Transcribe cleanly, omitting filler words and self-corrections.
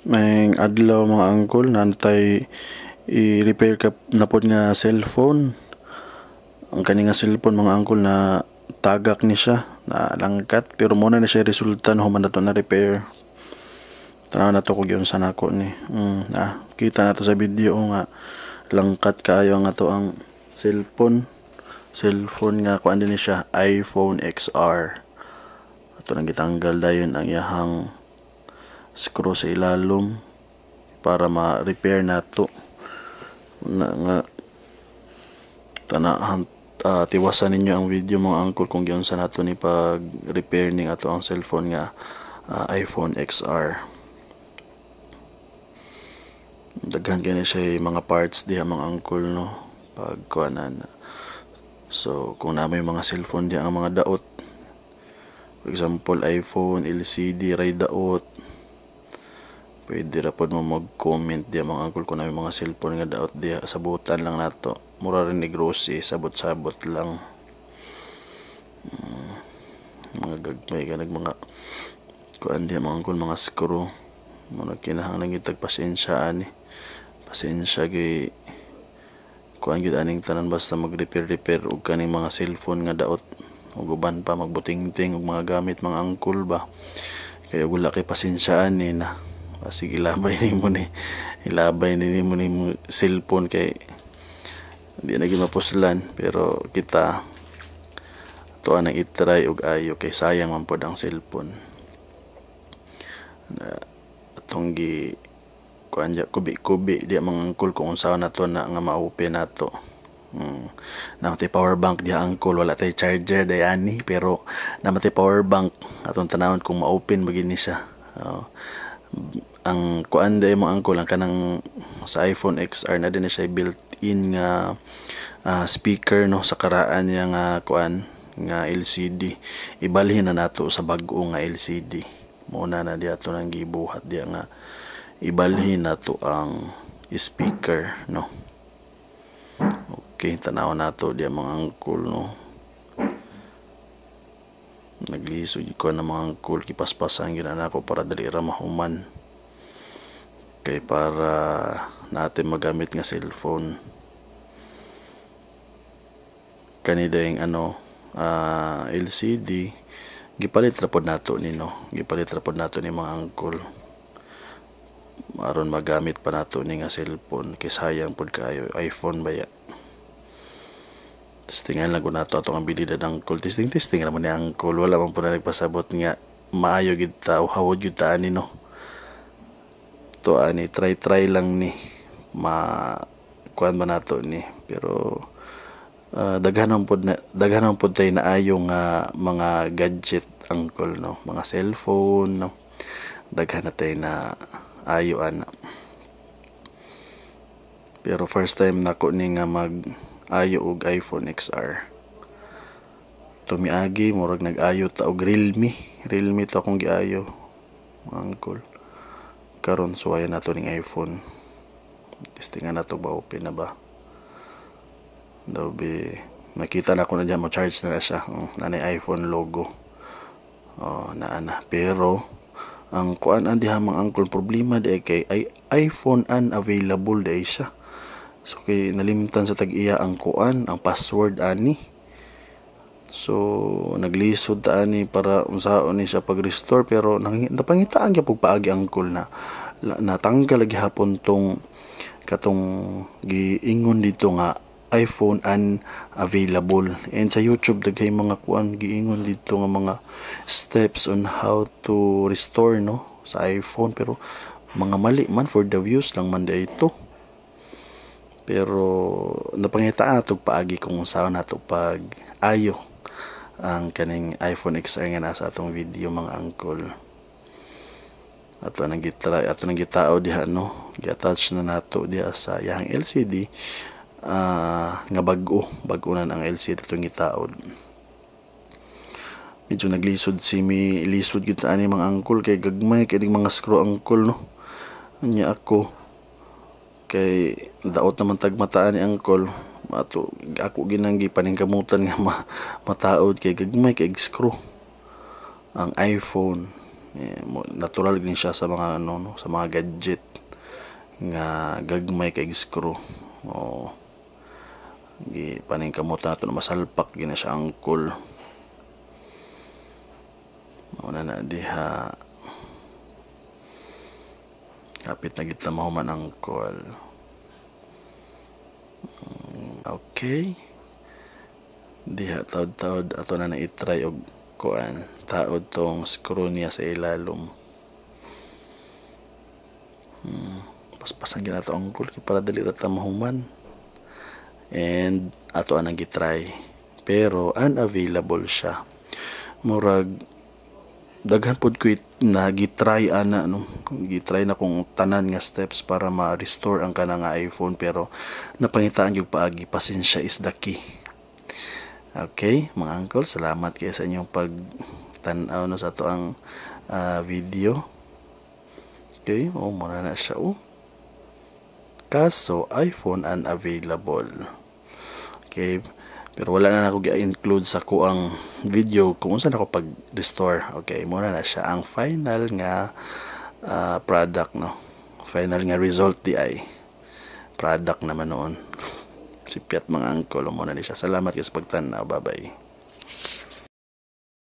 May adlaw mga angkol na natay i-repair ka na pod nga cellphone. Ang kani nga cellphone mga angkol na tagak ni siya na langkat pero muna na siya resulta no human na to na repair. Tanaw na to kung yun sa nako ni. Kita na to sa video nga langkat kaayo nga to ang cellphone. Cellphone nga kuan din siya iPhone XR. Ato nang gitanggal dayon ang iyahang screw sa ilalom para ma-repair nato na nga tanahan. Tiwasan ninyo ang video mga angkol kung giyon sa nato ni pag-repair ning ato ang cellphone nga iPhone XR. Daghan kini siya mga parts diha mga angkol no pagkuanan. So kung na may mga cellphone diha ang mga daot, for example iPhone, LCD, ray daot, pwede ra pod mo mag-comment diya mga angkol kung na may mga cellphone nga daot diya. Sabutan lang nato, mura rin ni grocery, sabot-sabot lang. Mga gagmay ka mga kuan diya mga angkol, mga screw mga kinahanglan gitag pasensyaan ni pasensya gi kuan gyud aning tanan basta mag-repair og kaning mga cellphone nga daot ug uban pa magbutingting og mga gamit mga angkol ba kaya wala kay pasensyaan ni na. Sige ilabay nimo ni cellphone kay di na gimapuslan pero kita to anang itry og ayo kay sayang man pod ang cellphone na atong gi kuan ja kubi-kubi di mga angkol kung unsa na to na nga ma-open nato. Namatay power bank diha angkol, wala tay charger dayani pero namatay power bank atong tanawon kung ma-open magini siya. Ang kuan day mga angkol ang kanang sa iPhone XR na din siya built-in nga speaker no sa karaan niya nga kuan nga LCD. Ibalhin na nato sa bag-o nga LCD. Muna na diha to nang gibuhat diha nga ibalhin nato ang speaker no. Okay, tanaw nato diha mga angkol no. Naglisod ko na mga angkol, kipaspasan gyud nako para dali ra mahuman kay para natin magamit nga cellphone. Kanida yung LCD gipalit ra pod nato ni no, gipalit ra pod nato ni mga angkol aron magamit pa nato ni nga cellphone kay sayang pod kayo iPhone baya. Testingan lang ko nato atong abilidad angkol, testing ra man ni angkol, wala man po na nagpasabot nga maayo gid ta o hawod gid ta ani no. To ani try lang ni kuan man nato ni pero daghanon pod tay naayo nga mga gadget angkol no, mga cellphone no, daghan na tay na ayo ana. Pero first time nako ni nga mag-ayo og iPhone XR. Tumiagi murag nag-ayo ta og Realme to akong giayo mga angkol. Karon suwayan nato ning iPhone. Testingan nato ba open na ba. Daw be nakita na ko na diyan mo charge na siya. Nanay iPhone logo. Naana pero ang kuan diha mga angkol problema di kay iPhone unavailable di siya. So kay nalimtan sa tag-iya ang kuan, ang password ani. So naglisod ta ani para unsaon ni siya pag-restore pero napangitaan gyud paagi angkol na natanggal lagi hapon tong katong giingon dito nga iPhone unavailable. And sa YouTube daghay mga kuan giingon dito nga mga steps on how to restore no sa iPhone pero mga mali man for the views lang man ito. Pero napangitaan nato paagi kung saan nato pag ayo ang kaning iPhone XR nga nasa atong video mga angkol. Ato nang gitao diha no, gi-attach na nato diha sa yang LCD nga bag-unan ang LCD itong gitaod. Medyo naglisod lisod gyud ani mga angkol kay gagmay kay mga screw angkol no. Anya ako kay daot naman tagmataan ni angkol ako ginanggi paningkamutan nga mataod kay gagmay kay screw ang iPhone Natural din siya sa mga ano, no, sa mga gadget nga gagmay kay screw. O paning kamot nato na masalpak gina siya angkol. Una na diha kapit na kita mahuman angkol. Okay, diha taod-taod ato na i-try og kuan taod tong screw niya sa ilalom. Paspasan gina to angkol kay para dali ra ta mahuman. And ato anang gitry pero unavailable siya. Murag daghan pod ko na gitry ana no, gitry na kung tanan nga steps para ma-restore ang kana nga iPhone pero napangitaan gyud paagi, pasensya is the key. Okay mga uncle, salamat kayo sa inyong pag tan-aw no sa ato ang video. Okay, muna na siya kaso iPhone unavailable. Okay, pero wala na ako i-include sa kuang video kung unsa nako pag-restore. Okay, muna na siya ang final nga product no. Final nga result di ay product naman noon. Sipiat mga uncle, muna ni siya. Salamat sa pagtanaw. Bye bye.